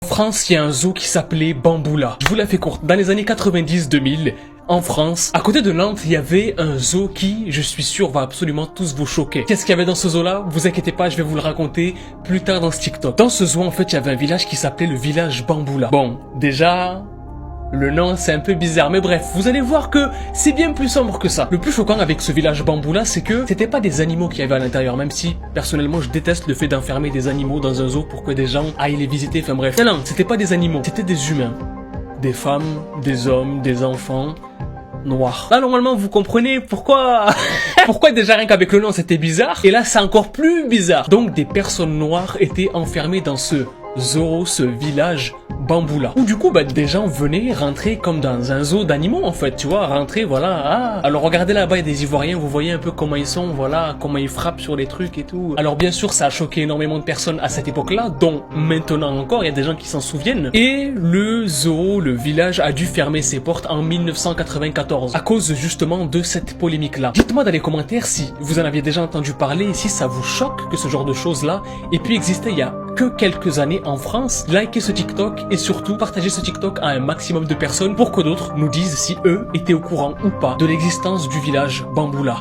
France, il y a un zoo qui s'appelait Bamboula. Je vous la fais courte. Dans les années 90-2000, en France, à côté de Nantes, il y avait un zoo qui, je suis sûr, va absolument tous vous choquer. Qu'est-ce qu'il y avait dans ce zoo-là? Vous inquiétez pas, je vais vous le raconter plus tard dans ce TikTok. Dans ce zoo, en fait, il y avait un village qui s'appelait le village Bamboula. Bon, déjà, le nom, c'est un peu bizarre, mais bref, vous allez voir que c'est bien plus sombre que ça. Le plus choquant avec ce village Bamboula, c'est que c'était pas des animaux qu'il y avait à l'intérieur, même si, personnellement, je déteste le fait d'enfermer des animaux dans un zoo pour que des gens aillent les visiter, enfin bref. Non, c'était pas des animaux, c'était des humains. Des femmes, des hommes, des enfants noirs. Là, normalement, vous comprenez pourquoi... pourquoi déjà rien qu'avec le nom, c'était bizarre. Et là, c'est encore plus bizarre. Donc, des personnes noires étaient enfermées dans ce zoo, ce village Bamboula. Où du coup, des gens venaient rentrer comme dans un zoo d'animaux, en fait, tu vois, rentrer, voilà. Ah. Alors, regardez là-bas, il y a des Ivoiriens, vous voyez un peu comment ils sont, voilà, comment ils frappent sur les trucs et tout. Alors, bien sûr, ça a choqué énormément de personnes à cette époque-là, dont maintenant encore, il y a des gens qui s'en souviennent. Et le zoo, le village, a dû fermer ses portes en 1994, à cause justement de cette polémique-là. Dites-moi dans les commentaires si vous en aviez déjà entendu parler, si ça vous choque que ce genre de choses-là ait pu exister il y a que quelques années en France. Likez ce TikTok et surtout partagez ce TikTok à un maximum de personnes pour que d'autres nous disent si eux étaient au courant ou pas de l'existence du village Bamboula.